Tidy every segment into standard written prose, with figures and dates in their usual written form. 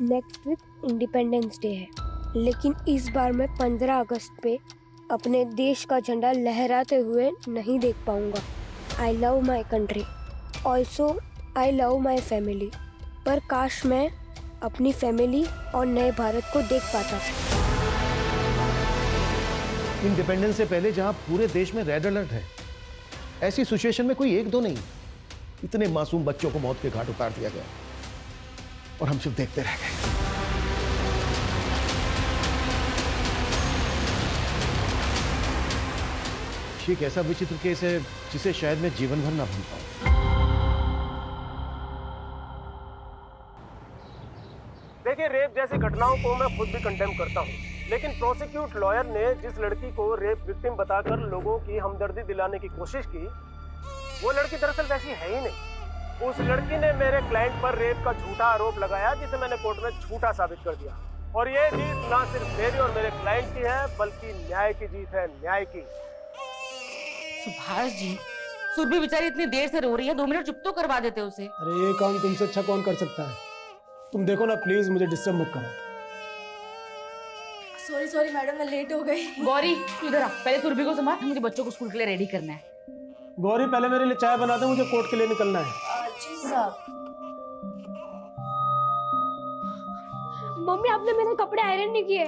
Next week independence day है, लेकिन इस बार मैं 15 अगस्त पे अपने देश का झंडा लहराते हुए नहीं देख पाऊंगा। I love my country, also I love my family. पर काश मैं अपनी फैमिली और नए भारत को देख पाता। इंडिपेंडेंस से पहले जहां पूरे देश में रेड अलर्ट है, ऐसी सिचुएशन में कोई एक दो नहीं, इतने मासूम बच्चों को मौत के घाट उतार दिया गया और हम सिर्फ देखते रह गए। एक ऐसा विचित्र केस है जिसे शायद मैं जीवन भर ना भूल पाऊं। देखिए, रेप जैसी घटनाओं को मैं खुद भी कंडेम करता हूं, लेकिन प्रोसिक्यूट लॉयर ने जिस लड़की को रेप विक्टिम बताकर लोगों की हमदर्दी दिलाने की कोशिश की, वो लड़की दरअसल वैसी है ही नहीं। उस लड़की ने मेरे क्लाइंट पर रेप का झूठा आरोप लगाया, जिसे मैंने कोर्ट में झूठा साबित कर दिया। और ये जीत ना सिर्फ मेरी और मेरे क्लाइंट की है, बल्कि न्याय की जीत है, न्याय की। सुभाष जी, सुरभि बेचारी इतनी देर से रो रही है, 2 मिनट चुप तो करवा देते उसे। अरे ये काम तुमसे अच्छा कौन कर सकता है? तुम देखो ना, प्लीज मुझे डिस्टर्ब मत करो। सॉरी मैडम, मैं लेट हो गई। गौरी तू इधर आ, पहले सुरभि को संभाल, मुझे बच्चों को स्कूल के लिए रेडी करना है। गौरी पहले मेरे लिए चाय बना दे, मुझे कोर्ट के लिए निकलना है। जी साहब। मम्मी, आपने मेरे कपड़े आयरन नहीं किए।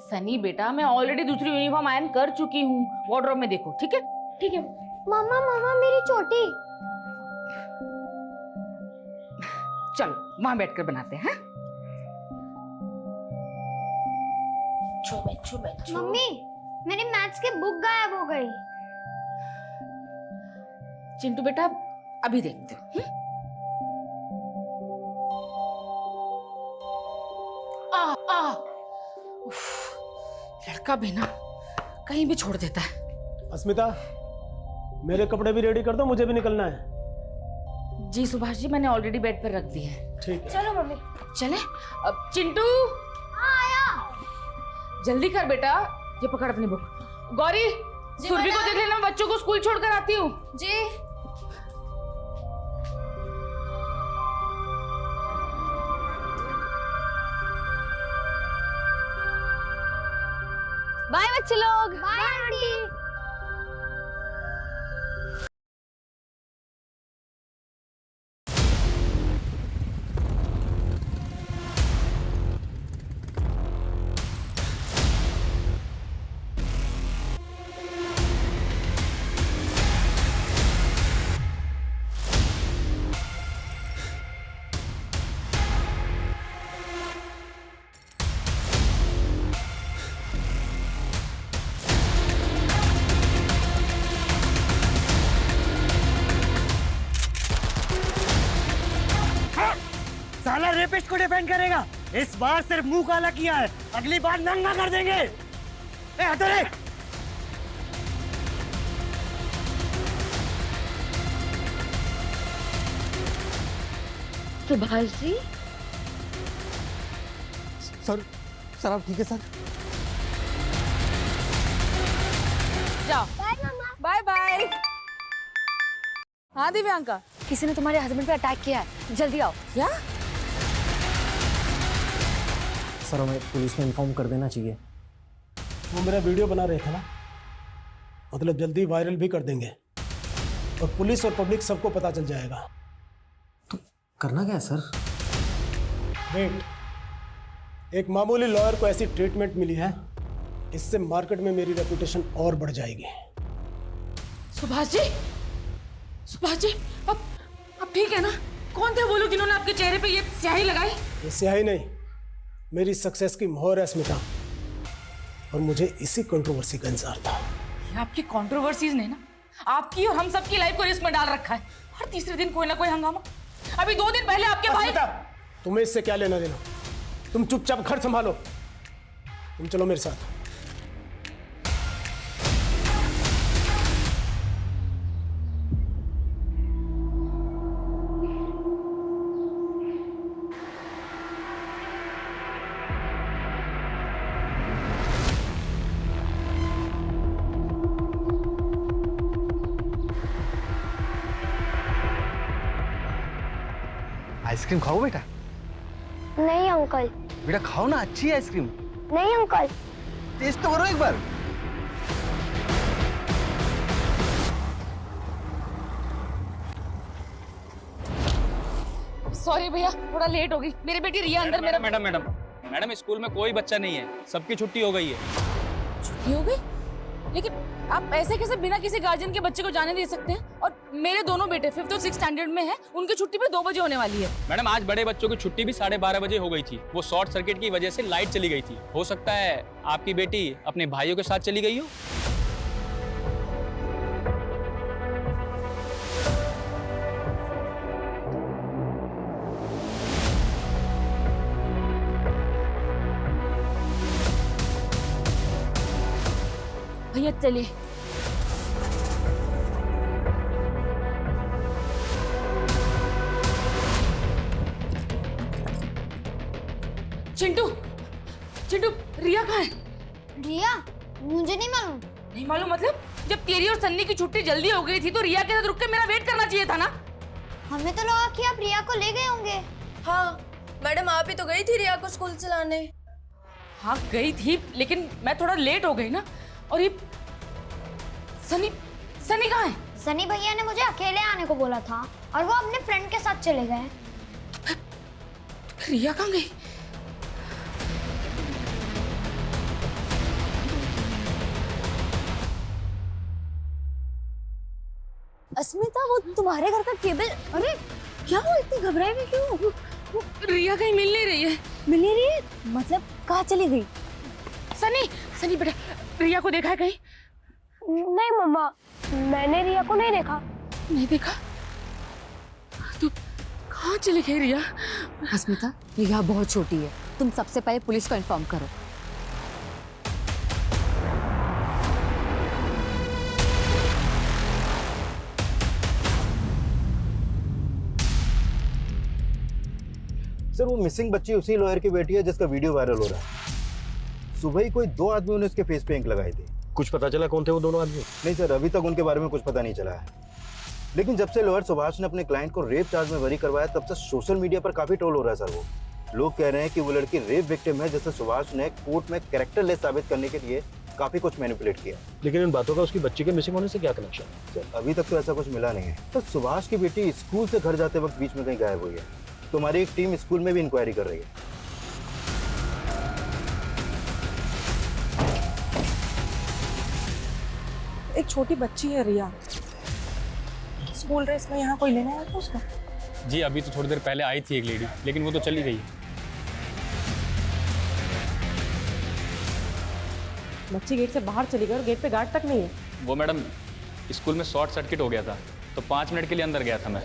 सनी बेटा, मैं ऑलरेडी दूसरी यूनिफॉर्म आयरन कर चुकी हूँ, वार्डरोब में देखो। ठीक है ठीक है। मामा मेरी चोटी। चलो वहां बैठकर बनाते हैं। मम्मी, मेरी मैथ्स की बुक गायब हो गई। चिंटू बेटा, अभी देखते हो। लड़का भी ना कहीं भी छोड़ देता है। अस्मिता, मेरे कपड़े भी रेडी कर दो, मुझे भी निकलना है। जी सुभाष जी, मैंने ऑलरेडी बेड पर रख दिए हैं। ठीक है। चलो मम्मी। चले अब। चिंटू आया। जल्दी कर बेटा, ये पकड़ अपनी बुक। गौरी, सुरभि को देख लेना, बच्चों को स्कूल छोड़कर आती हूँ। जी। बाय बच्चे लोग। Bye aunty. साला रेपिस्ट को डिफेंड करेगा। इस बार सिर्फ मुंह काला किया है, अगली बार नंगा कर देंगे। ए हटो रे। सुभाष जी, सर आप ठीक है सर? जाओ। Bye bye. हाँ दिव्यांका, किसी ने तुम्हारे हस्बैंड पे अटैक किया है, जल्दी आओ। क्या? सर हमें पुलिस में इन्फॉर्म कर देना चाहिए। वो मेरा वीडियो बना रहे थे ना, मतलब जल्दी वायरल भी कर देंगे और पुलिस और पब्लिक सबको पता चल जाएगा। तो करना क्या है सर? वेट, एक मामूली लॉयर को ऐसी ट्रीटमेंट मिली है, इससे मार्केट में मेरी रेपुटेशन और बढ़ जाएगी। सुभाष जी, अब ठीक है ना? कौन थे वो लोग जिन्होंने आपके चेहरे पे ये स्याही लगाई? ये स्याही नहीं, मेरी सक्सेस की मोहर है स्मिता, और मुझे इसी कंट्रोवर्सी का इंतजार था। ये आपकी कंट्रोवर्सीज ने ना आपकी और हम सबकी लाइफ को रिस्क में डाल रखा है। हर तीसरे दिन कोई ना कोई हंगामा। अभी 2 दिन पहले आपके भाई। स्मिता, तुम्हें इससे क्या लेना देना? तुम चुपचाप घर संभालो। तुम चलो मेरे साथ। आइसक्रीम खाओ बेटा। नहीं अंकल, बेटा खाओ ना, अच्छी है आइसक्रीम, नहीं अंकल। टेस्ट तो करो एक बार। सॉरी भैया, थोड़ा लेट हो गई। मेरी बेटी रिया अंदर मेरा मैडम स्कूल में कोई बच्चा नहीं है, सबकी छुट्टी हो गई है। छुट्टी हो गई? लेकिन आप ऐसे कैसे बिना किसी गार्जियन के बच्चे को जाने दे सकते हैं? और मेरे दोनों बेटे 5th और 6th स्टैंडर्ड में हैं, उनकी छुट्टी भी 2 बजे होने वाली है। मैडम आज बड़े बच्चों की छुट्टी भी 12:30 बजे हो गई थी। वो शॉर्ट सर्किट की वजह से लाइट चली गई थी। हो सकता है आपकी बेटी अपने भाइयों के साथ चली गई हो। भैया चलिए। चिंटू, चिंटू, रिया कहाँ है? रिया? मुझे नहीं मालूम। नहीं मालूम मतलब? जब तेरी और सन्नी की छुट्टी जल्दी हो गई थी तो रिया के साथ रुक के मेरा वेट करना चाहिए था ना? हमें तो लगा कि आप रिया को ले गए होंगे। हाँ मैडम, आप ही तो गई थी रिया को स्कूल चलाने। हाँ गई थी, लेकिन मैं थोड़ा लेट हो गई ना। और ये सनी, सनी कहाँ है? सनी भैया ने मुझे अकेले आने को बोला था और वो अपने फ्रेंड के साथ चले गए। रिया कहाँ गई? अस्मिता, वो तुम्हारे घर का केबल। अरे क्या हुआ, इतनी घबराई हुई क्यों? वो रिया कहीं मिल नहीं रही है। मिल नहीं रही है? मतलब कहाँ चली गई? सनी, सनी बेटा, रिया को देखा है कहीं? नहीं मम्मा, मैंने रिया को नहीं देखा। नहीं देखा? तो कहाँ चली गई रिया? अस्मिता, रिया बहुत छोटी है, तुम सबसे पहले पुलिस को इन्फॉर्म करो। सर वो मिसिंग बच्ची उसी लॉयर की बेटी है जिसका वीडियो वायरल हो रहा है। सुबह ही कोई 2 आदमियों ने उसके फेस पे इंक लगाई थी। कुछ पता चला कौन थे वो दोनों आदमी? नहीं सर, अभी तक उनके बारे में कुछ पता नहीं चला है। लेकिन जब से लॉयर सुभाष ने अपने क्लाइंट को रेप चार्ज में बरी करवाया तब से सोशल मीडिया पर काफी ट्रोल हो रहा है सर। वो लोग कह रहे हैं कि वो लड़की रेप विक्टिम है, जिसे सुभाष ने कोर्ट में कैरेक्टरलेस साबित करने के लिए काफी कुछ मैनिपुलेट किया। लेकिन इन बातों का उसकी बच्ची के मिसिंग होने से क्या कनेक्शन? सर अभी तक तो ऐसा कुछ मिला नहीं है। तो सुभाष की बेटी स्कूल से घर जाते वक्त बीच में कहीं गायब हुई है। तो हमारी एक टीम स्कूल में भी इंक्वायरी कर रही है। एक छोटी बच्ची है रिया, स्कूल ड्रेस में यहाँ कोई लेने आया था उसको? जी अभी तो थोड़ी देर पहले आई थी एक लेडी, लेकिन वो तो चली गई। बच्ची गेट से बाहर चली गई और गेट पे गार्ड तक नहीं है। वो मैडम स्कूल में शॉर्ट सर्किट हो गया था, तो 5 मिनट के लिए अंदर गया था मैं।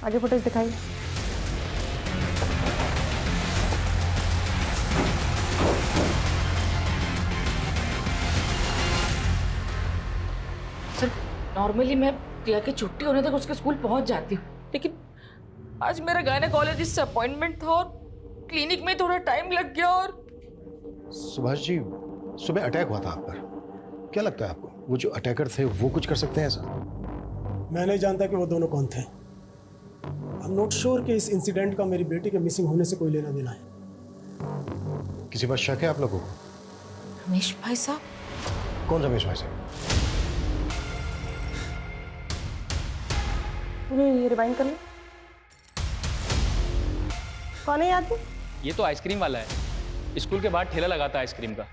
आगे फुटेज दिखाइए। सर नॉर्मली मैं रिया की छुट्टी होने तक उसके स्कूल पहुंच जाती हूँ, लेकिन आज मेरा गायनेकोलॉजिस्ट से अपॉइंटमेंट था और क्लिनिक में थोड़ा टाइम लग गया। और सुभाष जी, सुबह अटैक हुआ था आप पर, क्या लगता है आपको वो जो अटैकर थे वो कुछ कर सकते हैं ऐसा? मैं नहीं जानता कि वो दोनों कौन थे। आई एम नॉट श्योर कि इस इंसिडेंट का मेरी बेटी के मिसिंग होने से कोई लेना देना है। किसी बात शक है आप लोगों को? रमेश भाई साहब। कौन रमेश भाई साहब? ये रिवाइंड कर लो। कौन है आदमी? ये तो आइसक्रीम वाला है, स्कूल के बाहर ठेला लगाता है आइसक्रीम का।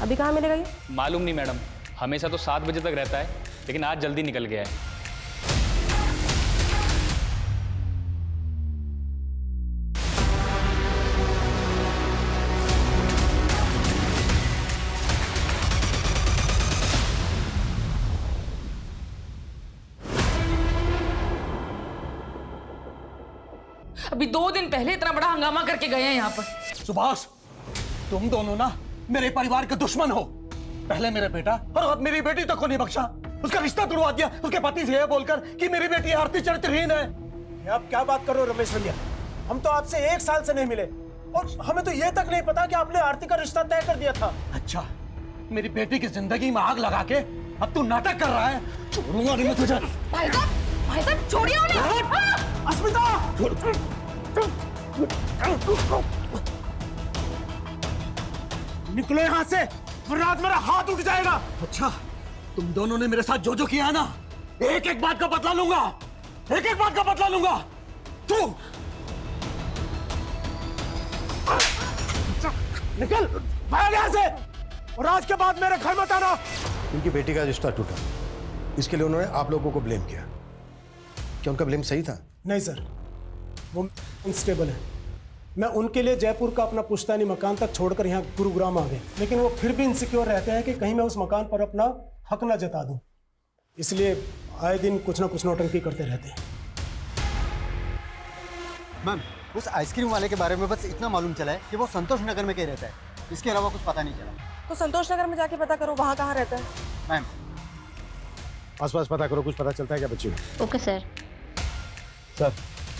अभी कहाँ मिलेगा ये? मालूम नहीं मैडम, हमेशा तो 7 बजे तक रहता है, लेकिन आज जल्दी निकल गया है। अभी 2 दिन पहले इतना बड़ा हंगामा करके गए हैं यहाँ पर। सुभाष, तुम दोनों ना मेरे परिवार के दुश्मन हो। पहले मेरा बेटा और अब मेरी बेटी तक को नहीं बख्शा। उसका रिश्ता तुड़वा दिया उसके पति से यह बोलकर कि मेरी बेटी आरती चरित्रहीन है। ये आप क्या बात कर रहे हो रमेश भैया? हम तो आपसे 1 साल से नहीं मिले और हमें तो ये तक नहीं पता कि आपने आरती का रिश्ता तय कर दिया था। अच्छा, मेरी बेटी की जिंदगी में आग लगा के अब तू नाटक कर रहा है। छोड़ूंगा नहीं मैं तुझे। भाई साहब छोड़िए उन्हें। अस्मिता! निकलो यहाँ से वरना आज मेरा हाथ उठ जाएगा। अच्छा, तुम दोनों ने मेरे साथ जो जो किया है ना, एक एक बात का बदला लूंगा, एक एक बात का बदला लूंगा। तू निकल, भाग यहाँ से, और आज के बाद मेरे घर मत आना। उनकी बेटी का रिश्ता टूटा, इसके लिए उन्होंने आप लोगों को ब्लेम किया। क्या उनका ब्लेम सही था? नहीं सर, वो अनस्टेबल है। मैं उनके लिए जयपुर का अपना पुश्तैनी मकान तक छोड़कर यहाँ गुरुग्राम आ गए, लेकिन वो फिर भी इनसिक्योर रहते हैं कि कहीं मैं उस मकान पर अपना हक ना जता दूं, इसलिए आए दिन कुछ ना कुछ नौटंकी करते रहते हैं। मैम, उस आइसक्रीम वाले के बारे में बस इतना मालूम चला है कि वो संतोष नगर में कहीं रहता है, इसके अलावा कुछ पता नहीं चला। तो संतोष नगर में जाके पता करो वहाँ कहाँ रहता है। मैम, आसपास पता करो, कुछ पता चलता है क्या बच्ची को? Okay sir. सर,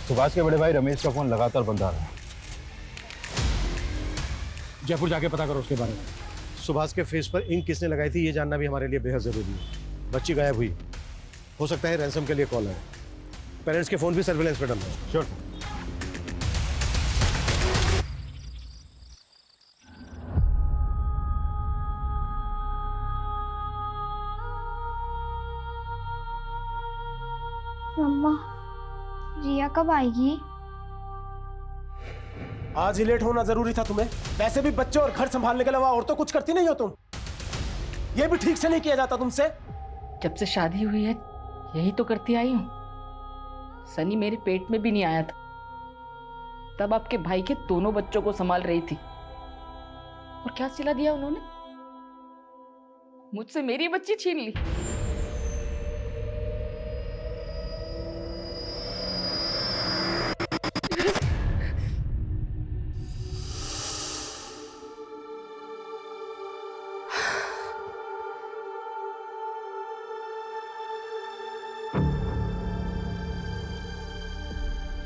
सुभाष के बड़े भाई रमेश का फोन लगातार बंद आ रहा है। जयपुर जाके पता करो उसके बारे में। सुभाष के फेस पर इंक किसने लगाई थी ये जानना भी हमारे लिए बेहद जरूरी है। बच्ची गायब हुई, हो सकता है रैंसम के लिए कॉल है। पेरेंट्स के फोन भी सर्विलेंस पे डाल दो। श्योर। मम्मा, रिया कब आएगी? आज ही लेट होना जरूरी था तुम्हें? वैसे भी बच्चे और घर संभालने के अलावा और तो कुछ करती नहीं हो तुम। ये भी ठीक से नहीं किया जाता तुमसे। जब से शादी हुई है यही तो करती आई हूँ। सनी मेरे पेट में भी नहीं आया था, तब आपके भाई के दोनों बच्चों को संभाल रही थी। और क्या सिला दिया उन्होंने? मुझसे मेरी बच्ची छीन ली।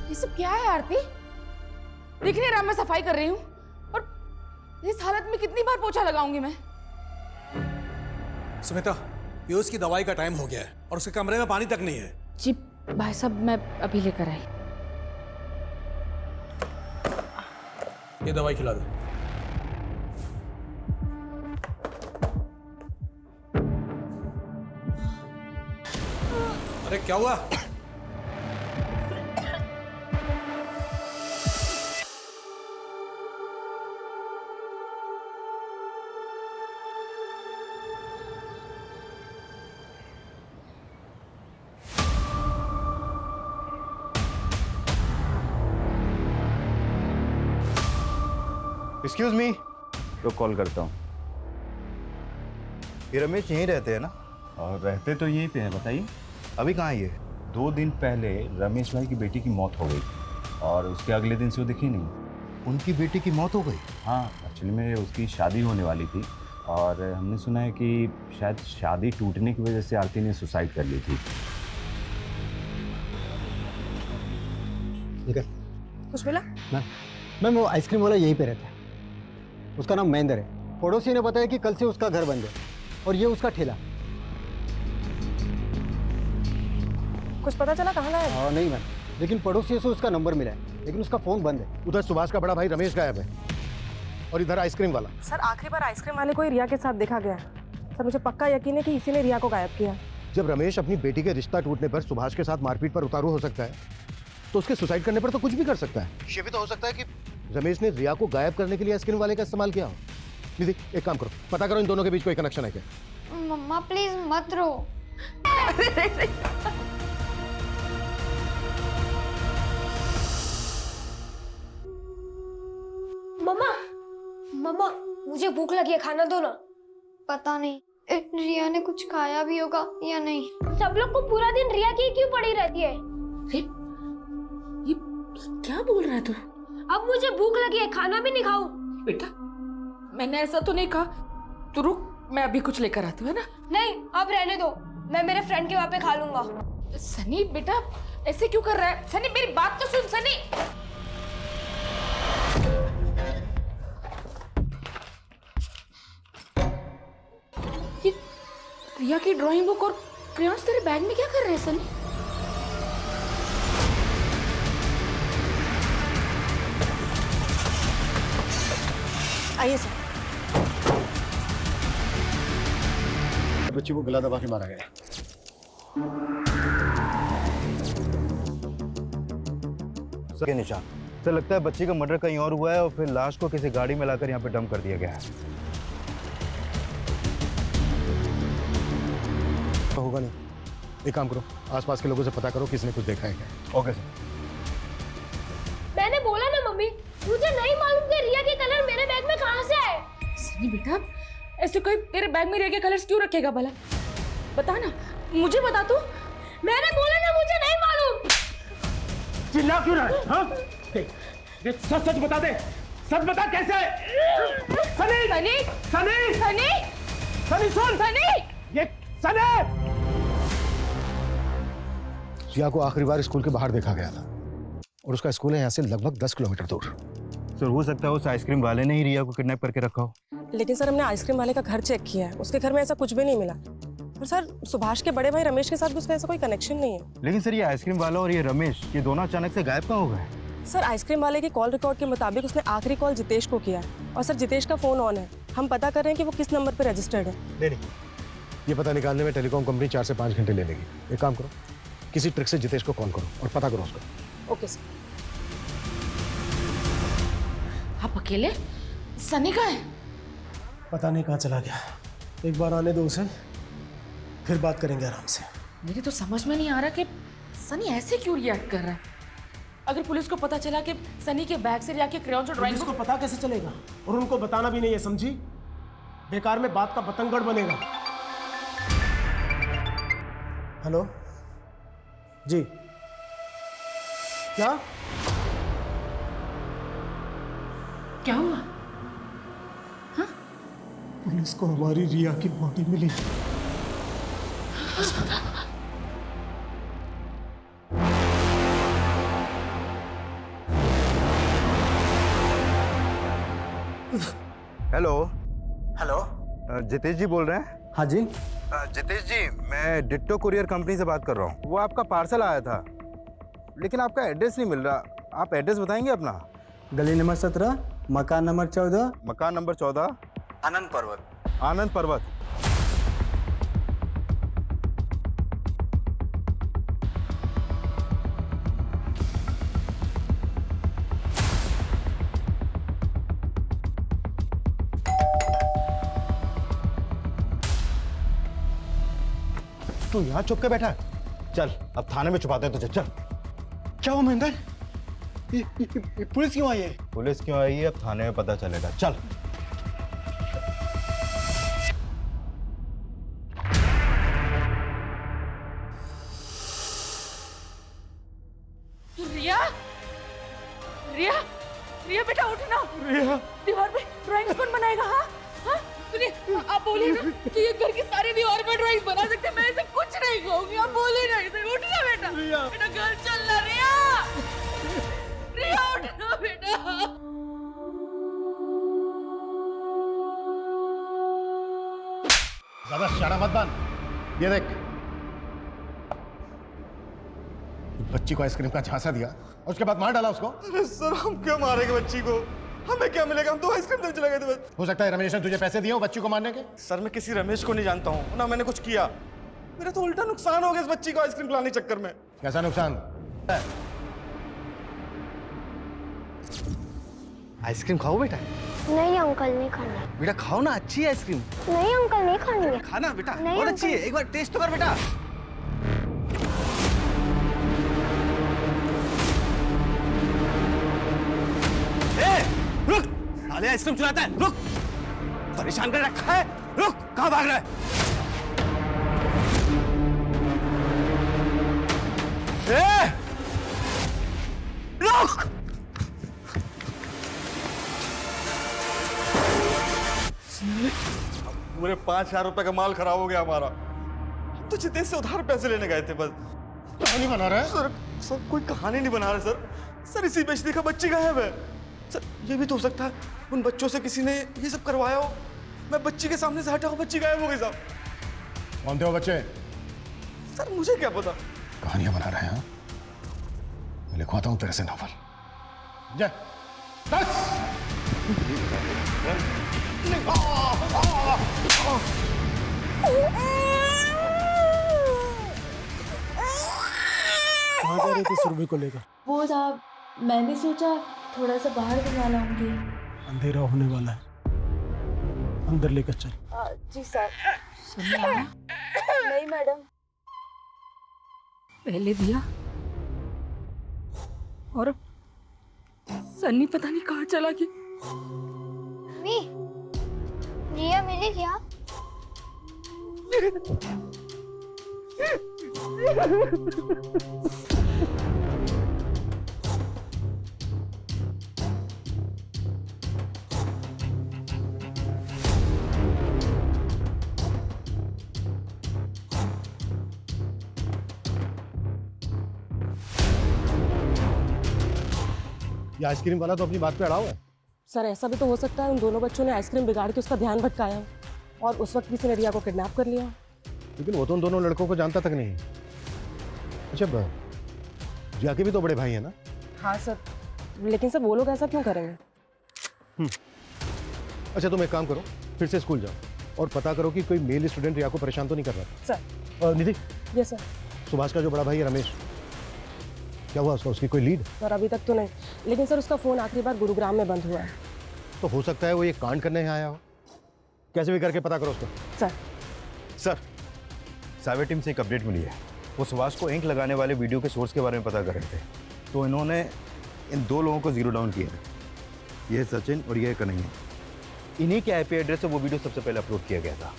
ये सब क्या है आरती? दिख नहीं रहा मैं सफाई कर रही हूँ, और इस हालत में कितनी बार पोछा लगाऊंगी मैं? सुमिता, ये उसकी दवाई का टाइम हो गया है और उसके कमरे में पानी तक नहीं है। जी भाई साहब, मैं अभी लेकर आई। ये दवाई खिला दो। अरे क्या हुआ? एक्सक्यूज मी, तो कॉल करता हूँ। ये रमेश यहीं रहते हैं ना? और रहते तो यहीं पे हैं, बताइए। अभी कहाँ है ये? 2 दिन पहले रमेश भाई की बेटी की मौत हो गई और उसके अगले दिन से वो दिखी नहीं। उनकी बेटी की मौत हो गई? हाँ, एक्चुअली में उसकी शादी होने वाली थी और हमने सुना है कि शायद शादी टूटने की वजह से आरती ने सुसाइड कर ली थी। ठीक है। कुछ मिला? मैम, वो आइसक्रीम वाला यहीं पे रहता है, उसका नाम महेंद्र है। पड़ोसी ने बताया कि कल से उसका घर बंद है और ये उसका ठेला। कुछ पता चला कहाँ गया? हाँ नहीं मैम, लेकिन पड़ोसी से उसका नंबर मिला है, लेकिन उसका फोन बंद है। उधर सुभाष का बड़ा भाई रमेश गायब है और इधर आइसक्रीम वाला। सर, आखिरी बार आइसक्रीम वाले को ही रिया के साथ देखा गया है। सर, मुझे पक्का यकीन है कि इसी ने रिया को गायब किया। जब रमेश अपनी बेटी के रिश्ता टूटने पर सुभाष के साथ मारपीट पर उतारू हो सकता है, तो उसके सुसाइड करने पर तो कुछ भी कर सकता है। ये भी तो हो सकता है कि रमेश ने रिया को गायब करने के लिए आइसक्रीम वाले का इस्तेमाल किया हो। निधि, एक काम करो, पता करो इन दोनों के बीच कोई कनेक्शन है क्या। मम्मा प्लीज मत रो। मम्मा, मम्मा मुझे भूख लगी है, खाना दो ना। पता नहीं रिया ने कुछ खाया भी होगा या नहीं। सब लोग को पूरा दिन रिया की क्यों पड़ी रहती है? ये क्या बोल रहा है तू? अब मुझे भूख लगी है, खाना भी नहीं खाऊं। बेटा, मैंने ऐसा तो नहीं कहा। तू रुक, मैं अभी कुछ लेकर आती हूँ, है ना? नहीं, अब रहने दो, मैं मेरे फ्रेंड के वहाँ पे खा लूंगा। सनी बेटा, ऐसे क्यों कर रहा है? सनी मेरी बात तो सुन। सनी, ये रिया की ड्राइंग बुक और क्रेयॉन्स तेरे बैग में क्या कर रहे हैं सनी? आइए सर। बच्ची को गला दबा के मारा गया। के निशान सर, लगता है बच्ची का मर्डर कहीं और हुआ है और फिर लाश को किसी गाड़ी में लाकर यहाँ पे डंप कर दिया गया है। तो होगा नहीं, एक काम करो, आसपास के लोगों से पता करो किसने कुछ देखा है क्या। Okay sir. मैंने बोला ना मम्मी, मुझे नहीं मालूम कि रिया के कलर मेरे बैग में कहाँ से आए। सनी बेटा, ऐसे कोई तेरे बैग में रिया के कलर्स क्यों रखेगा भला? बता ना, मुझे बता तू। मैंने बोला ना मुझे नहीं मालूम। चिल्ला क्यों रहा है? हाँ? देख, सच सच बता दे, सच बता कैसे? सनी! सनी! सनी! सनी! सनी सुन! सनी! ये सनी! रिया को आखिरी बार स्कूल के बाहर देखा गया था और उसका स्कूल है यहाँ से लगभग 10 किलोमीटर दूर। सर, हो सकता है उस आइसक्रीम वाले ने ही रिया को किडनैप करके रखा हो। लेकिन सर, हमने आइसक्रीम वाले का घर चेक किया है, उसके घर में ऐसा कुछ भी नहीं मिला। और सर, सुभाष के बड़े भाई रमेश के साथ भी उसका ऐसा कोई कनेक्शन नहीं है। लेकिन सर, ये आइसक्रीम वाला और ये रमेश, ये दोनों अचानक से गायब कहाँ हो गए? सर, आइसक्रीम वाले की कॉल रिकॉर्ड के मुताबिक उसने आखिरी कॉल जितेश को किया है और सर जितेश का फोन ऑन है। हम पता कर रहे हैं कि वो किस नंबर पर रजिस्टर्ड है। नहीं, ये पता निकालने में टेलीकॉम कंपनी 4 से 5 घंटे ले लेगी। एक काम करो, किसी ट्रिक से जितेश को कॉल करो और पता करो उसको। Okay sir. आप अकेले? सनी कहाँ है? पता नहीं कहाँ चला गया। एक बार आने दो उसे, फिर बात करेंगे आराम से। मेरी तो समझ में नहीं आ रहा कि सनी ऐसे क्यों रिएक्ट कर रहा है। अगर पुलिस को पता चला कि सनी के बैग से रिया के क्रेयॉन्स और ड्राइंग पुलिस को पता कैसे चलेगा? और उनको बताना भी नहीं है, समझी? बेकार में बात का बतंगड़ बनेगा। हेलो जी, क्या क्या हुआ? पुलिस को हमारी रिया की बॉडी मिली। हेलो हेलो, जितेश जी बोल रहे हैं? हाँ जी। जितेश जी, मैं डिट्टो कुरियर कंपनी से बात कर रहा हूँ। वो आपका पार्सल आया था, लेकिन आपका एड्रेस नहीं मिल रहा। आप एड्रेस बताएंगे अपना? गली नंबर 17, मकान नंबर 14। मकान नंबर 14, आनंद पर्वत। आनंद पर्वत। तू यहाँ चुप के बैठा है? चल अब थाने में छुपाते हैं तुझे। चल। क्या हुआ महेंद्र? ये पुलिस क्यों आई है? पुलिस क्यों आई है अब थाने में पता चलेगा। चल। रिया, रिया, रिया बेटा उठना। रिया, दीवार पे ड्राइंग कौन बनाएगा? हाँ हाँ, सुनिए, आप बोले ना कि ये घर की सारी दीवार पे ड्राइंग बना सकते हैं। मैं ऐसे कुछ नहीं कहूंगी, आप बोले ना इसे। उठना बेटा, बेटा घर चलना। रिया, रिया उठना बेटा। ज्यादा शाना मत बन। ये देख, बच्ची को आइसक्रीम का झांसा दिया और उसके बाद मार डाला उसको। अरे सर, हम क्यों मारेंगे बच्ची को? हमें क्या मिलेगा? हम तो आइसक्रीम देने चले गए थे बस। हो सकता है रमेश ने तुझे पैसे दिए हो बच्ची को मारने के। सर, मैं किसी रमेश को नहीं जानता हूँ, ना मैंने कुछ किया। मेरा तो उल्टा नुकसान हो गया इस बच्ची को आइसक्रीम पिलाने के चक्कर में। कैसा नुकसान? आइसक्रीम खाओ बेटा। नहीं अंकल, नहीं खाना। बेटा खाओ ना, अच्छी है आइसक्रीम। नहीं अंकल, नहीं खानी है। खाना बेटा, नहीं बहुत अंकल। अच्छी है। एक बार टेस्ट तो कर बेटा। रुक, साले आइसक्रीम चुराता है। रुक, परेशान कर रखा है। रुक, कहाँ भाग रहा है? रुक! पूरे 5,000 रुपए का माल खराब हो गया हमारा। हम तो जितेश से उधार पैसे लेने गए थे बस। कहानी बना रहा है? सर कोई कहानी नहीं बना रहे सर। सर इसी बेचने का बच्ची गायब है। सर ये भी तो हो सकता है उन बच्चों से किसी ने ये सब करवाया हो। मैं बच्ची के सामने से हटा हूँ, बच्ची गायब हो गई साहब। कौन थे वो बच्चे? सर मुझे क्या पता। कहानियां बना रहे हैं। मैं लिखवाता हूँ तेरे से नॉवल। जा, बस। कहाँ जा रही थी सुरभि को लेकर? वो साहब, मैंने सोचा थोड़ा सा बाहर घुमा लाऊंगी। अंधेरा होने वाला है, अंदर लेकर चल। जी सर। नहीं मैडम। पहले दिया और सन्नी पता नहीं कहाँ चला गया। मी, रिया मिली क्या? ये आइसक्रीम वाला तो अपनी बात पे अड़ा हुआ है। सर ऐसा भी तो हो सकता है उन दोनों बच्चों ने आइसक्रीम बिगाड़ के उसका ध्यान भटकाया और उस वक्त किसी ने रिया को किडनैप कर लिया। लेकिन वो तो उन दोनों लड़कों को जानता तक नहीं। अच्छा, रिया के भी तो बड़े भाई हैं ना? हाँ सर, लेकिन सर वो लोग ऐसा क्यों करेंगे? अच्छा, तुम एक काम करो, फिर से स्कूल जाओ और पता करो कि कोई मेल स्टूडेंट रिया को परेशान तो नहीं कर रहा था। Sir. Nidhi. Yes sir. Subhash का जो बड़ा भाई है रमेश, क्या हुआ उसका? उसकी कोई लीड? सर अभी तक तो नहीं, लेकिन सर उसका फोन आखिरी बार गुरुग्राम में बंद हुआ है। तो हो सकता है वो ये कांड करने यहाँ आया हो। कैसे भी करके पता करो उसको। सर, साइबर टीम से एक अपडेट मिली है। वो सुभाष को इंक लगाने वाले वीडियो के सोर्स के बारे में पता कर रहे थे, तो इन्होंने इन दो लोगों को जीरो डाउन किया है। ये सचिन और ये कन्हैया। इन्हीं के आईपी एड्रेस से वो वीडियो सबसे पहले अपलोड किया गया था।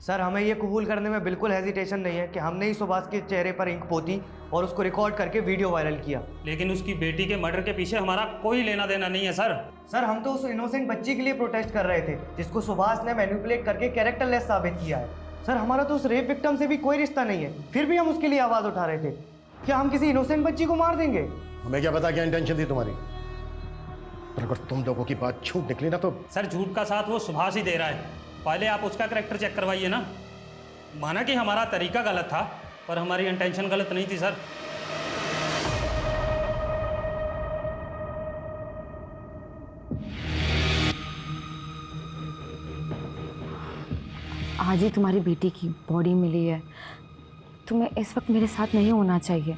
सर हमें ये कबूल करने में बिल्कुल हेजिटेशन नहीं है कि हमने ही सुभाष के चेहरे पर इंक पोती और उसको रिकॉर्ड करके वीडियो वायरल किया। लेकिन उसकी बेटी के मर्डर के पीछे हमारा कोई लेना देना नहीं है सर। सर हम तो उस इनोसेंट बच्ची के लिए प्रोटेस्ट कर रहे थे जिसको सुभाष ने मैनिपुलेट करके कैरेक्टरलेस साबित किया है। सर हमारा तो उस रेप विक्टिम से भी कोई रिश्ता नहीं है, फिर भी हम उसके लिए आवाज़ उठा रहे थे। क्या हम किसी इनोसेंट बच्ची को मार देंगे? हमें क्या पता क्या इंटेंशन थी तुम्हारी, पर अगर तुम लोगों की बात झूठ निकली ना तो। सर झूठ का साथ वो सुभाष ही दे रहा है। पहले आप उसका कैरेक्टर चेक करवाइए ना। माना कि हमारा तरीका गलत था, पर हमारी इंटेंशन गलत नहीं थी सर। आज ही तुम्हारी बेटी की बॉडी मिली है, तुम्हें इस वक्त मेरे साथ नहीं होना चाहिए।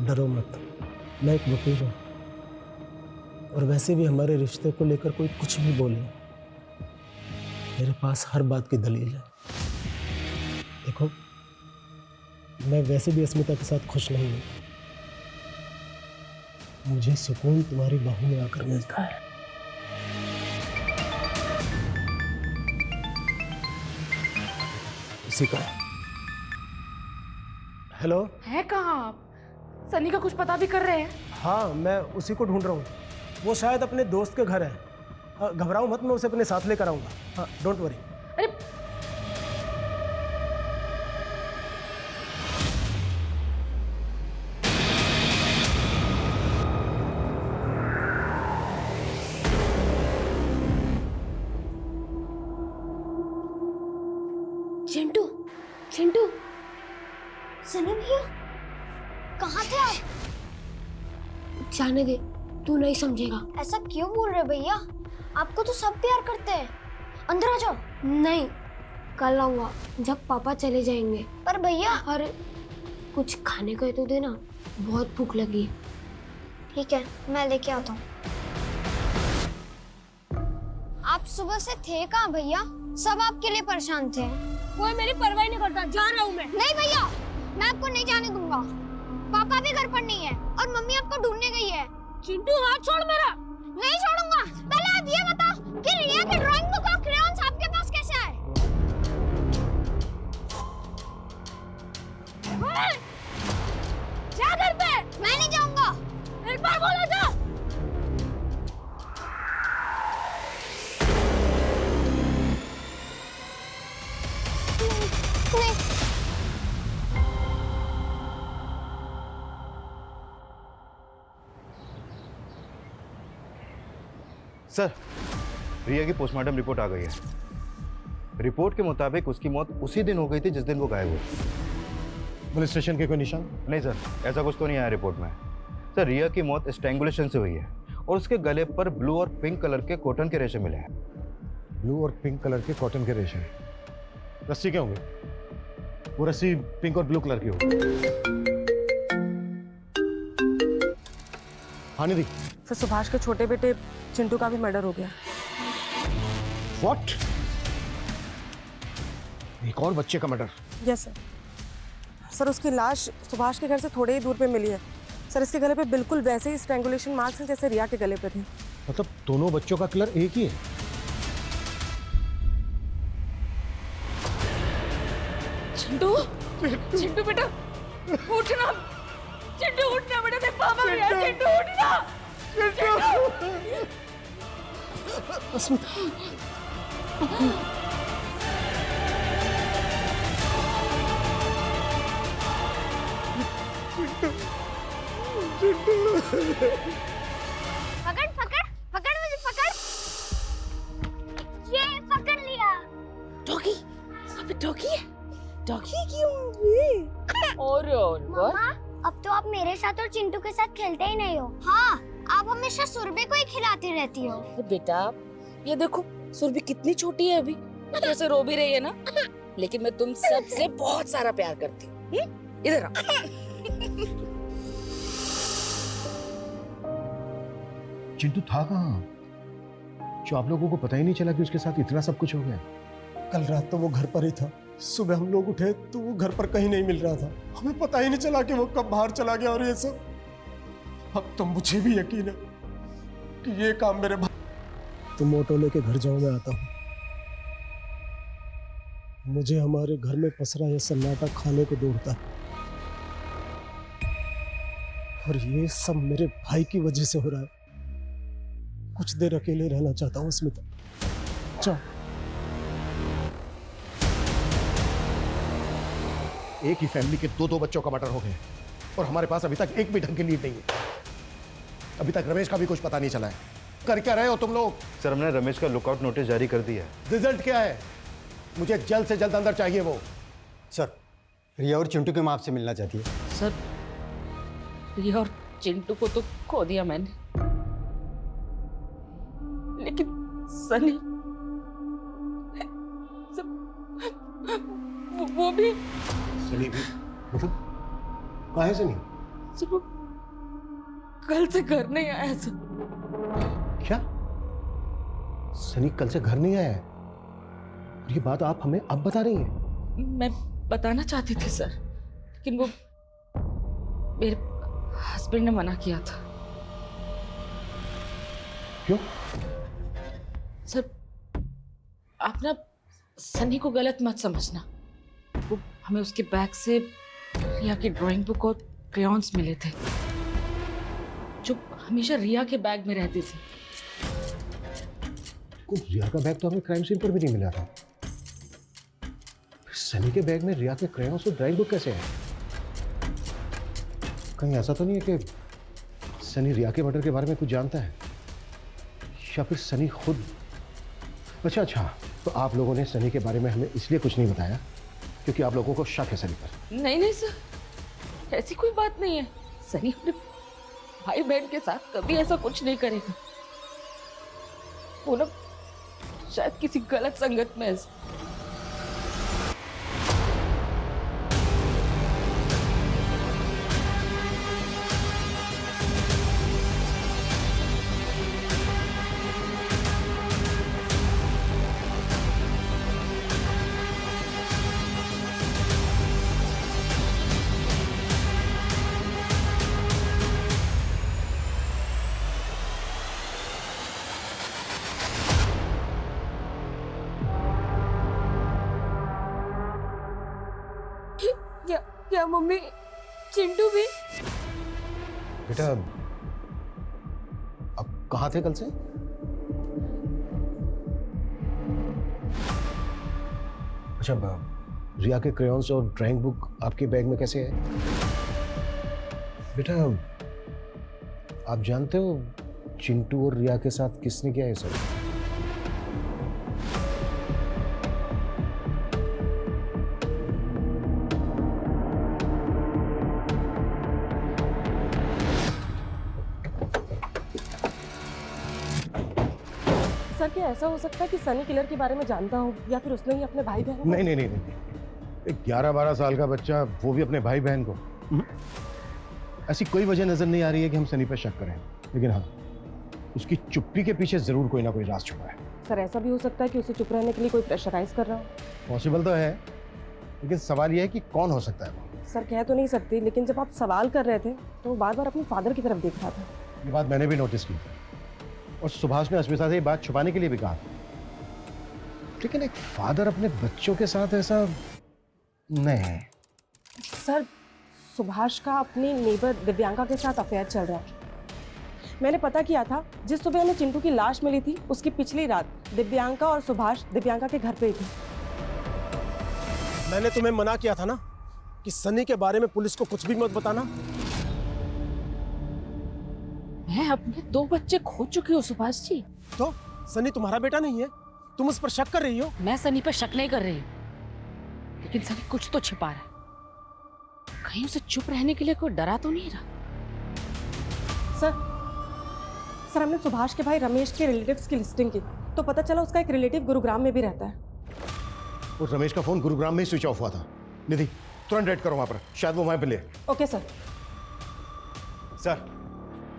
डरो मत, मैं एक वकील हूँ और वैसे भी हमारे रिश्ते को लेकर कोई कुछ भी बोले, मेरे पास हर बात की दलील है। देखो, मैं वैसे भी अस्मिता के साथ खुश नहीं हूँ। मुझे सुकून तुम्हारी बाहों में आकर मिलता है। उसी का। हेलो। है कहाँ आप? सनी का कुछ पता भी कर रहे हैं? हाँ, मैं उसी को ढूंढ रहा हूँ। वो शायद अपने दोस्त के घर है। हाँ, घबराओ मत, मैं उसे अपने साथ लेकर आऊँगा। हाँ, डोंट वरी। अरे चिंटू, चिंटू, सनी भैया, कहाँ थे आप? जाने दे, तू नहीं समझेगा। ऐसा क्यों बोल रहे भैया? आपको तो सब प्यार करते हैं। अंदर आ जाओ। नहीं, कल आऊंगा जब पापा चले जाएंगे। पर भैया। अरे कुछ खाने का तो देना, बहुत भूख लगी है। ठीक है, मैं लेके आता हूँ। आप सुबह से थे कहाँ भैया? सब आपके लिए परेशान थे। कोई मेरी परवाह नहीं करता, जा रहा हूँ मैं। नहीं भैया, मैं आपको नहीं जाने दूंगा। पापा भी घर पर नहीं है और मम्मी आपको ढूंढने गई है। चिंटू हाथ छोड़ मेरा। नहीं छोड़ूंगा। पहले आप ये बताओ कि रिया की ड्राइंग बुक और क्रेयॉन्स आपके पास कैसे आए? जा घर पे। मैं नहीं जाऊंगा। एक बार बोला जा। नहीं। सर, रिया की पोस्टमार्टम रिपोर्ट आ गई है। रिपोर्ट के मुताबिक उसकी मौत उसी दिन हो गई थी जिस दिन वो गायब हुई। पुलिस स्टेशन के कोई निशान? नहीं सर, ऐसा कुछ तो नहीं आया रिपोर्ट में। सर रिया की मौत स्ट्रैंगुलेशन से हुई है और उसके गले पर ब्लू और पिंक कलर के कॉटन के रेशे मिले हैं। ब्लू और पिंक कलर के कॉटन के रेशे, रस्सी क्या होंगे? वो रस्सी पिंक और ब्लू कलर की होगी। हाँ निधि। सर सुभाष के छोटे बेटे चिंटू का भी मर्डर हो गया। What? एक और बच्चे का मर्डर? Yes sir. सर उसकी लाश सुभाष के घर से थोड़े ही दूर पे मिली है। सर इसके गले पे बिल्कुल वैसे ही स्ट्रैंगुलेशन मार्क्स हैं जैसे रिया के गले पे थे। मतलब दोनों बच्चों का कलर एक ही है? चिंटू, चिंटू बेटा उठना, चिंटू उठना बेटा, तेरे पापा भी आए। चिंटू उठना, अस्मिता पकड़ पकड़ पकड़ मुझे पकड़। ये पकड़ लिया। डॉगी, अबे डॉगी है, डॉगी क्यों ये? और मम्मा, अब तो आप मेरे साथ और चिंटू के साथ खेलते ही नहीं हो। हाँ, आप हमेशा सुरभि को ही खिलाती रहती हो। बेटा ये देखो सुरभि कितनी छोटी है, अभी ऐसे रो भी रही है ना, लेकिन मैं तुम सबसे बहुत सारा प्यार करती हूँ। इधर आओ। चिंटू था कहाँ जो आप लोगों को पता ही नहीं चला कि उसके साथ इतना सब कुछ हो गया? कल रात तो वो घर पर ही था। सुबह हम लोग उठे तो वो घर पर कहीं नहीं मिल रहा था। हमें पता ही नहीं चला कि वो कब बाहर चला गया। और ये सब अब तो मुझे भी यकीन है कि ये काम मेरे भाई। तुम ऑटो लेके घर जाओ, मैं आता हूँ। मुझे हमारे घर में पसरा यह सन्नाटा खाने को दौड़ता है, और ये सब मेरे भाई की वजह से हो रहा है। कुछ देर अकेले रहना चाहता हूँ स्मिता। चल। एक ही फैमिली के दो बच्चों का मर्डर हो गया और हमारे पास अभी तक एक भी ढंग की लीड नहीं है। अभी तक रमेश का भी कुछ पता नहीं चला है। कर क्या रहे हो तुम लोग? सर हमने रमेश का लुकआउट नोटिस जारी कर दिया है। रिजल्ट क्या है? मुझे जल्द से जल्द अंदर चाहिए वो। सर रिया और चिंटू की माँ आपसे मिलना चाहती है। सर रिया और चिंटू को तो खो दिया मैंने, लेकिन सनी वो भी। सनी भी? मतलब कहाँ है सनी? सर वो कल से घर नहीं आया सर। क्या? सनी कल से घर नहीं आया है? और ये बात आप हमें अब बता रही हैं? मैं बताना चाहती थी सर, लेकिन वो मेरे हस्बैंड ने मना किया था। क्यों? सर आप ना सनी को गलत मत समझना। वो हमें उसके बैग से रिया की ड्राइंग बुक और क्रेयॉन्स मिले थे, जो हमेशा रिया के बैग में रहती थी। रिया का बैग तो हमें क्राइम सीन पर भी नहीं मिला था। सनी के बैग में रिया के क्रेयॉन्स और ड्राइंग बुक कैसे है? कहीं ऐसा तो नहीं है कि सनी रिया के मर्डर के बारे में कुछ जानता है, या फिर सनी खुद? अच्छा, तो आप लोगों ने सनी के बारे में हमें इसलिए कुछ नहीं बताया क्योंकि आप लोगों को शक है सनी पर? नहीं सर, ऐसी कोई बात नहीं है। सनी अपने भाई बहन के साथ कभी ऐसा कुछ नहीं करेगा। वो ना शायद किसी गलत संगत में है। क्या मम्मी चिंटू भी? बेटा अब कहाँ थे कल से? अच्छा, रिया के क्रेयॉन्स और ड्राइंग बुक आपके बैग में कैसे है? बेटा आप जानते हो चिंटू और रिया के साथ किसने किया है सब? सर क्या ऐसा हो सकता है कि सनी किलर के बारे में जानता हो या फिर उसने ही अपने भाई बहन को? नहीं नहीं नहीं नहीं, एक 11-12 साल का बच्चा, वो भी अपने भाई बहन को। ऐसी कोई वजह नजर नहीं आ रही है कि हम सनी पर शक करें, लेकिन हाँ, उसकी चुप्पी के पीछे जरूर कोई ना कोई राज छुपा है। सर ऐसा भी हो सकता है कि उसे चुप रहने के लिए कोई प्रेशराइज कर रहा हो। पॉसिबल तो है, लेकिन सवाल यह है कि कौन हो सकता है वो। सर कह तो नहीं सकती, लेकिन जब आप सवाल कर रहे थे तो वो बार बार अपने फादर की तरफ देख रहा था। ये बात मैंने भी नोटिस की थी, और सुभाष ने अस्मिता से ये बात छुपाने के लिए भी कहा था। लेकिन एक फादर अपने बच्चों के साथ ऐसा नहीं। सर सुभाष का अपनी नेबर दिव्यांका के साथ अफेयर चल रहा है। मैंने पता किया था, जिस सुबह हमें चिंटू की लाश मिली थी उसकी पिछली रात दिव्यांका और सुभाष दिव्यांका के घर पे ही थे। मैंने तुम्हें मना किया था ना कि सनी के बारे में पुलिस को कुछ भी मत बताना। मैं अपने 2 बच्चे खो चुकी हूँ सुभाष जी। तो सनी तुम्हारा बेटा नहीं है? तुम उस पर शक कर रही हो? मैं सनी पर शक नहीं कर रही, लेकिन सनी कुछ तो छिपा रहा है। कहीं उसे चुप रहने के लिए कोई डरा तो नहीं रहा? सर हमने सुभाष के भाई रमेश के रिलेटिव्स की लिस्टिंग की तो पता चला उसका एक रिलेटिव गुरुग्राम में भी रहता है। और रमेश का फोन गुरुग्राम में ही स्विच ऑफ हुआ था। निधि तुरंत रेड करो वहां पर, शायद वो वहां पे ले। Okay sir. सर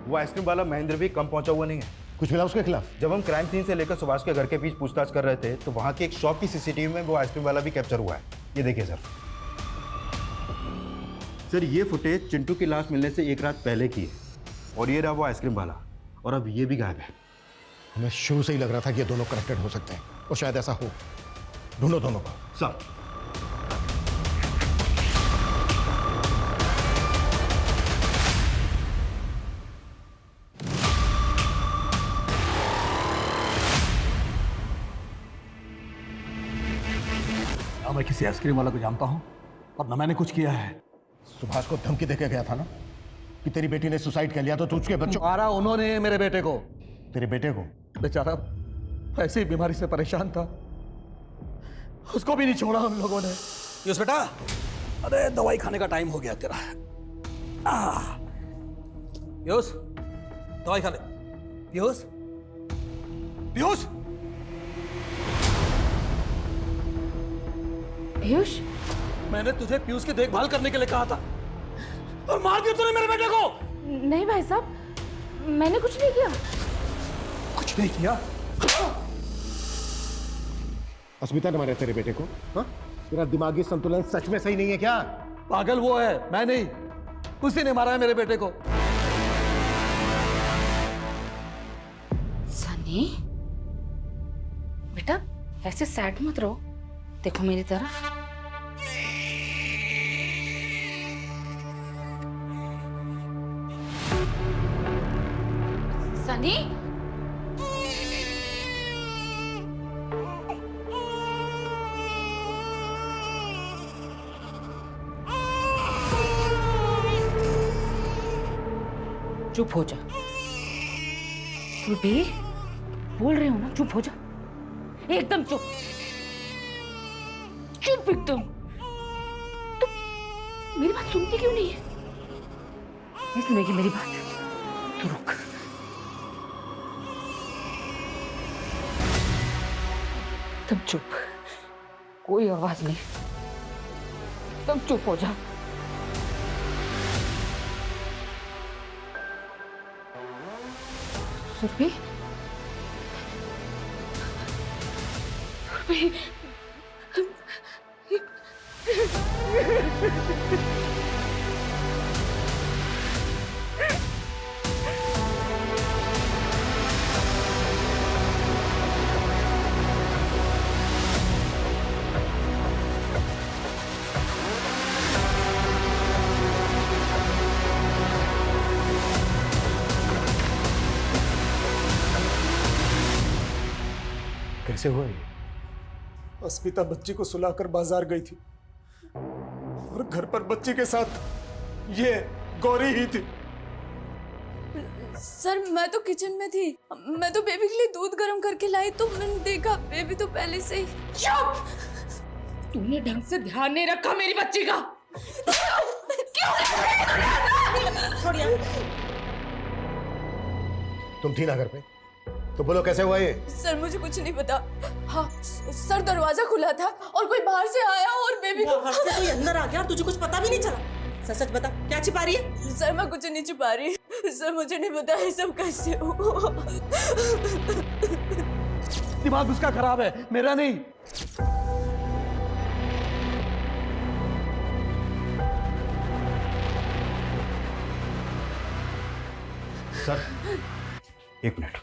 वो आइसक्रीम वाला महेंद्र भी कम पहुंचा हुआ नहीं है। कुछ मिला उसके खिलाफ? जब हम क्राइम सीन से लेकर सुभाष के घर के बीच पूछताछ कर रहे थे तो वहां की एक शॉप की सीसीटीवी में वो आइसक्रीम वाला भी कैप्चर हुआ है। ये देखिए सर ये फुटेज चिंटू की लाश मिलने से 1 रात पहले की है, और ये रहा वो आइसक्रीम वाला, और अब ये भी गायब है। हमें शुरू से ही लग रहा था कि ये दोनों कनेक्टेड हो सकते हैं, और शायद ऐसा हो। ढूंढो दोनों को। सर ना मैं किसी आइसक्रीम वाला को जानता हूँ और न मैंने कुछ किया है। सुभाष को धमकी देके गया था ना कि तेरी बेटी ने सुसाइड कर लिया तो तू उसके बच्चों। मारा उन्होंने मेरे बेटे को। तेरे बेटे को? बेचारा ऐसी बीमारी से परेशान था, उसको भी नहीं छोड़ा हम लोगों ने। पीयूष बेटा, अरे दवाई खाने का टाइम हो गया तेरा। पीयूष दवाई खा ले। पीयूष पीयूष पीयूष, मैंने तुझे पीयूष की देखभाल करने के लिए कहा था और मार दिया तूने मेरे बेटे को। नहीं भाई साहब, मैंने कुछ नहीं किया। कुछ नहीं किया? अस्मिता ने मारा तेरे बेटे को? हाँ? तेरा दिमागी संतुलन सच में सही नहीं है क्या? पागल वो है, मैं नहीं। उसी ने मारा है मेरे बेटे को। सनी बेटा ऐसे सैड मत रहो, देखो मेरी तरफ। सनी चुप हो जा। बे बोल रही हूं ना, चुप हो जा, एकदम चुप, चुप एकदम। तो मेरी बात सुनती क्यों नहीं है? नहीं सुनेगी मेरी बात, तू रुक। तब चुप, कोई आवाज नहीं, तब चुप हो जा। सुरभि, कैसे हुआ ये? अस्मिता बच्ची को सुलाकर बाजार गई थी और घर पर बच्ची के साथ ये गौरी ही थी। सर मैं तो किचन में थी, मैं तो बेबी के लिए दूध गर्म करके लाई तो मैंने देखा बेबी तो पहले से ही। चुप! तूने ढंग से ध्यान नहीं रखा मेरी बच्ची का। क्यों? तुम थी ना घर पे? तो बोलो कैसे हुआ ये? सर मुझे कुछ नहीं पता। हाँ सर दरवाजा खुला था और कोई बाहर से आया और बेबी को बाहर से कोई अंदर आ गया और तुझे कुछ पता भी नहीं चला? सच सच बता, क्या छिपा रही है? सर मैं कुछ नहीं छिपा रही। सर मुझे नहीं पता ये सब कैसे हुआ। दिमाग उसका खराब है, मेरा नहीं। सर एक मिनट।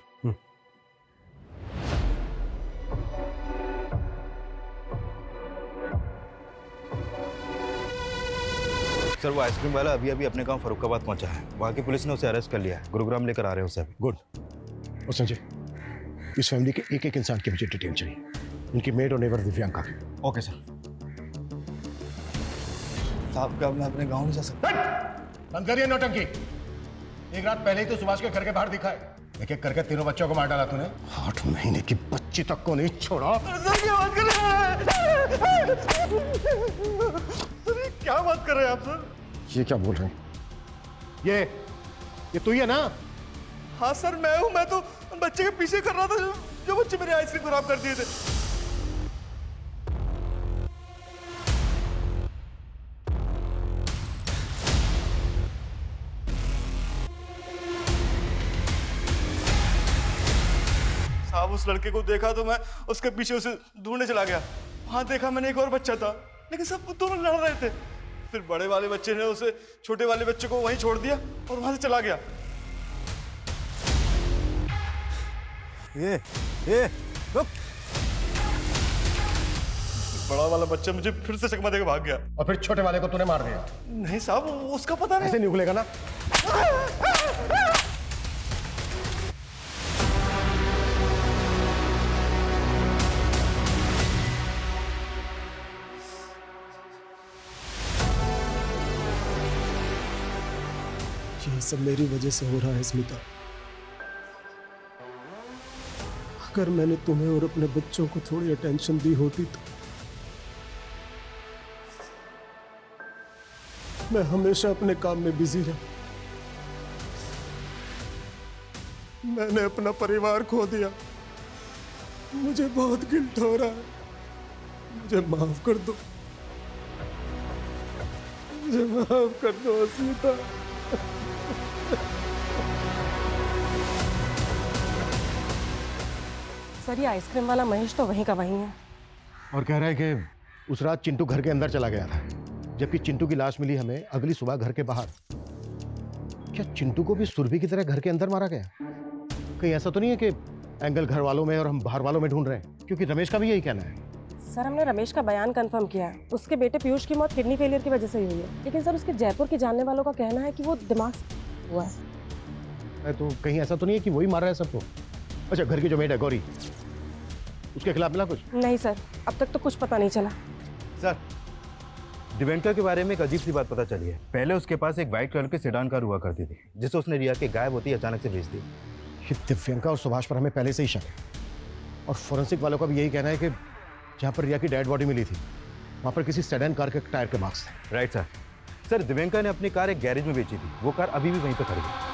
सर वो आइसक्रीम वाला अभी अभी अपने गांव फरुखाबाद पहुंचा है। वहां की पुलिस ने उसे अरेस्ट कर लिया है। गुरुग्राम लेकर आ रहे हैं उसे अभी। गुड। और संजय, इस फैमिली के एक एक इंसान की मुझे डिटेल चाहिए, उनकी मेड और नेबर दिव्यांका की। Okay sir. साहब क्या मैं अपने गांव नहीं जा सकता? बंद करिए नौटंकी। एक रात पहले ही तो सुभाष के घर के बाहर दिखा है। एक एक करके तीनों बच्चों को मार डाला तूने। 8 महीने की बच्ची तक को नहीं छोड़ा। क्या बात कर रहे हैं आप सर? ये क्या बोल रहे हैं? ये तू ही है ना? हाँ सर मैं हूँ। मैं तो बच्चे के पीछे कर रहा था जो बच्चे मेरे आइसक्रीम खराब कर दिए थे। साहब उस लड़के को देखा तो मैं उसके पीछे उसे ढूंढने चला गया। वहां देखा मैंने एक और बच्चा था, लेकिन सब दोनों लड़ रहे थे। फिर बड़े वाले बच्चे ने उसे छोटे वाले बच्चे को वहीं छोड़ दिया और वहां से चला गया। ये रुक। बड़ा वाला बच्चा मुझे फिर से चकमा देकर भाग गया। और फिर छोटे वाले को तूने मार दिया? नहीं साहब उसका पता नहीं। ऐसे नहीं उगलेगा ना। ये सब मेरी वजह से हो रहा है स्मिता। अगर मैंने तुम्हें और अपने बच्चों को थोड़ी अटेंशन दी होती तो मैं हमेशा अपने काम में बिजी रहा। मैंने अपना परिवार खो दिया। मुझे बहुत गिल्ट हो रहा है। मुझे माफ कर दो। मुझे माफ कर दो स्मिता। सर ये आइसक्रीम वाला महेश तो वहीं का वहीं है। और कह रहा है कि उस रात चिंटू घर के अंदर चला गया था, जबकि चिंटू की लाश मिली हमें अगली सुबह घर के बाहर। क्या चिंटू को भी सुरभि की तरह घर के अंदर मारा गया? कहीं ऐसा तो नहीं है कि एंगल घर वालों में और हम बाहर वालों में ढूंढ रहे हैं? क्योंकि रमेश का भी यही कहना है। सर हमने रमेश का बयान कंफर्म किया है। उसके बेटे पीयूष की मौत किडनी फेलियर की वजह से ही हुई है, लेकिन सर उसके जयपुर के जानने वालों का कहना है कि वो दिमाग से हुआ है। तो कहीं ऐसा तो नहीं है कि वही मार रहा है सबको? अच्छा, घर की जो मेड है गौरी, उसके खिलाफ मिला कुछ? नहीं सर, अब तक तो कुछ पता नहीं चला। सर दिव्यांका के बारे में एक अजीब सी बात पता चली है। पहले उसके पास एक व्हाइट कलर की सेडान कार हुआ करती थी, जिसे उसने रिया के गायब होती अचानक से बेच दी। ये दिव्यांका और सुभाष पर हमें पहले से ही शक है, और फोरेंसिक वालों का भी यही कहना है कि जहाँ पर रिया की डेड बॉडी मिली थी वहाँ पर किसी सेडान कार के टायर के मार्क्स थे। Right sir. सर दिव्यांका ने अपनी कार एक गैरेज में बेची थी। वो कार अभी भी वहीं पर खड़ी है।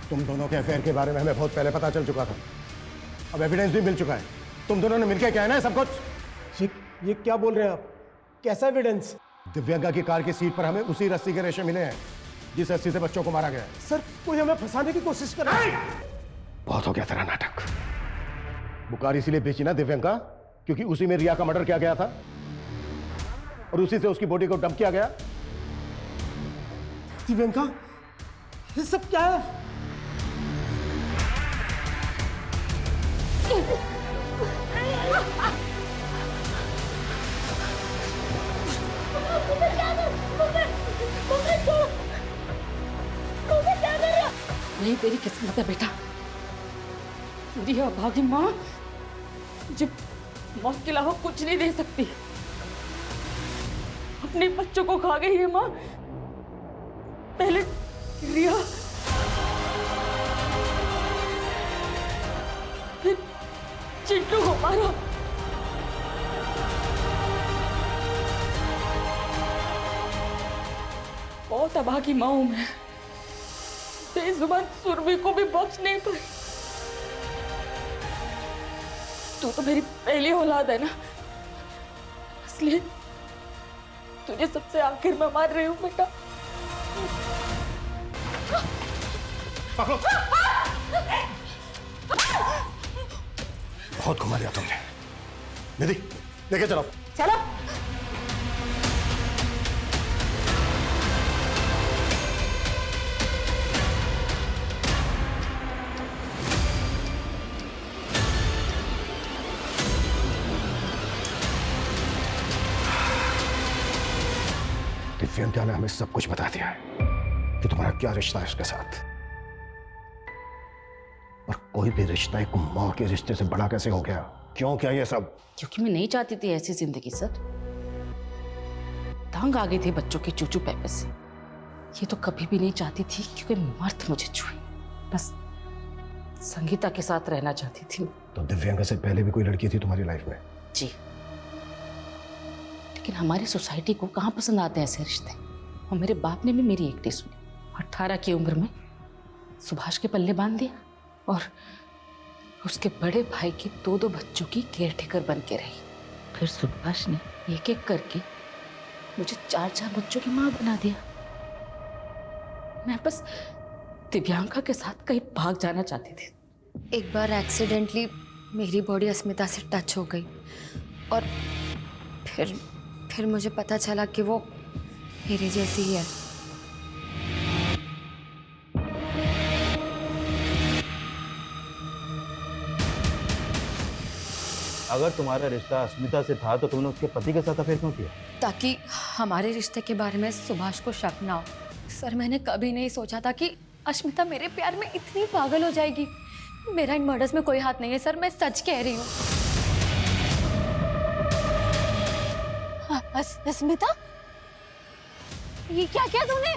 तुम दोनों के अफेयर के बारे में हमें बहुत पहले पता चल चुका था। अब एविडेंस भी मिल चुका है। तुम दोनों ने मिलकर कहना है सब कुछ। ये क्या बोल रहे हैं आप? कैसा एविडेंस? दिव्यांका की कार की सीट पर हमें उसी रस्सी के रेशे मिले हैं जिस रस्सी से बच्चों को मारा गया है। सर कोई हमें फंसाने की कोशिश कर रहा है। बहुत हो गया तेरा नाटक। वो कार इसीलिए बेची ना दिव्यांका, क्योंकि उसी में रिया का मर्डर किया गया था और उसी से उसकी बॉडी को डंप किया गया। दिव्यांका, ये सब क्या है? नहीं तेरी किस्मत है बेटा। तेरी अभागी माँ मुझे मौत के अलावा कुछ नहीं दे सकती। अब अपने बच्चों को खा गई है माँ। पहले रिया, फिर चिंटू को मारा। बहुत तबाह की माँ हूं मैं। बेजुबान सुरभि को भी बख्श नहीं पाई। तू तो मेरी पहली औलाद है ना, इसलिए तुझे सबसे आखिर में मार रही हूँ बेटा। बहुत घुमा लिया तुमने। निधि, लेके चलो। चलो। दिव्यंका ने हमें सब कुछ बता दिया है कि तुम्हारा क्या रिश्ता है उसके साथ। और कोई भी रिश्ता एक माँ के रिश्ते से बड़ा कैसे हो गया? क्यों क्या ये सब? क्योंकि मैं नहीं चाहती थी ऐसी जिंदगी सर। तंग आ गई थी बच्चों के चूचू पैपे से। ये तो कभी भी नहीं चाहती थी क्योंकि मर्द मुझे छुए। बस संगीता के साथ रहना चाहती थी। तो दिव्यंका से पहले भी कोई लड़की थी तुम्हारी लाइफ में? जी, लेकिन हमारी सोसाइटी को कहाँ पसंद आते हैं ऐसे रिश्ते। और मेरे बाप ने भी मेरी एक नहीं सुनी। 18 की उम्र में सुभाष के पल्ले बांध दिया और उसके बड़े भाई के 2-2 बच्चों की केयरटेकर बन के रही। फिर सुभाष ने एक एक करके मुझे 4-4 बच्चों की माँ बना दिया। मैं बस दिव्यांका के साथ कहीं भाग जाना चाहती थी। एक बार एक्सीडेंटली मेरी बॉडी अस्मिता से टच हो गई और फिर मुझे पता चला कि वो मेरे जैसी ही है। अगर तुम्हारा रिश्ता अस्मिता से था तो तुमने उसके पति के साथ अफेयर क्यों किया? ताकि हमारे रिश्ते के बारे में सुभाष को शक ना हो। सर, मैंने कभी नहीं सोचा था कि अस्मिता मेरे प्यार में इतनी पागल हो जाएगी। मेरा इन मर्डर्स में कोई हाथ नहीं है सर, मैं सच कह रही हूँ। अस्मिता, ये क्या किया तूने?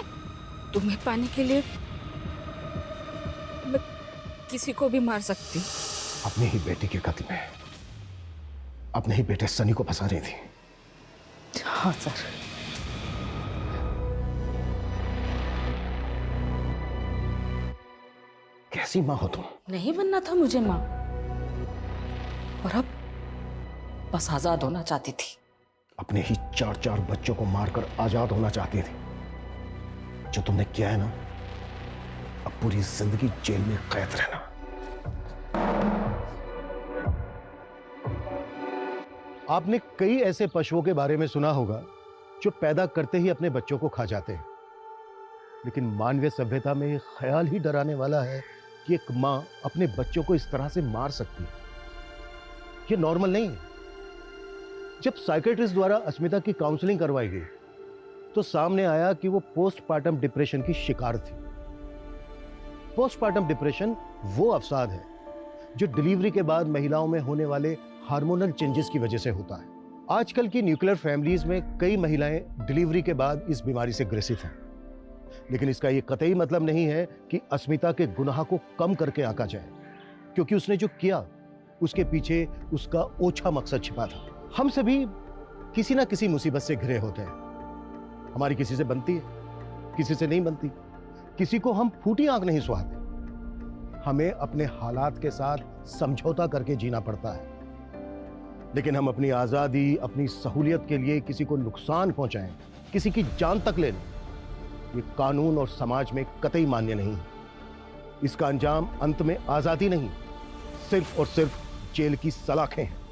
तुम्हें पाने के लिए मैं किसी को भी मार सकती। अपनी ही बेटी के कत्ल में अपने ही बेटे सनी को फंसा रही थी। हाँ सर। कैसी माँ हो तुम? नहीं बनना था मुझे माँ, और अब बस आजाद होना चाहती थी। अपने ही 4-4 बच्चों को मारकर आजाद होना चाहती थी। जो तुमने किया है ना, अब पूरी जिंदगी जेल में कैद रहना। आपने कई ऐसे पशुओं के बारे में सुना होगा जो पैदा करते ही अपने बच्चों को खा जाते हैं, लेकिन मानवीय सभ्यता में यह ख्याल ही डराने वाला है कि एक मां अपने बच्चों को इस तरह से मार सकती है। यह नॉर्मल नहीं है। जब साइकेट्रिस्ट द्वारा अस्मिता की काउंसलिंग करवाई गई तो सामने आया कि वो पोस्टपार्टम डिप्रेशन की शिकार थी। पोस्टपार्टम डिप्रेशन वो अवसाद है जो डिलीवरी के बाद महिलाओं में होने वाले हार्मोनल चेंजेस की वजह से होता है। आजकल की न्यूक्लियर फैमिलीज में कई महिलाएं डिलीवरी के बाद इस बीमारी से ग्रसित हैं, लेकिन इसका यह कतई मतलब नहीं है कि अस्मिता के गुनाह को कम करके आंका जाए, क्योंकि उसने जो किया उसके पीछे उसका ओछा मकसद छिपा था। हम सभी किसी ना किसी मुसीबत से घिरे होते हैं। हमारी किसी से बनती है, किसी से नहीं बनती। किसी को हम फूटी आंख नहीं सुहाते। हमें अपने हालात के साथ समझौता करके जीना पड़ता है, लेकिन हम अपनी आजादी, अपनी सहूलियत के लिए किसी को नुकसान पहुंचाएं, किसी की जान तक ले लें, ये कानून और समाज में कतई मान्य नहीं है। इसका अंजाम अंत में आजादी नहीं, सिर्फ और सिर्फ जेल की सलाखें हैं।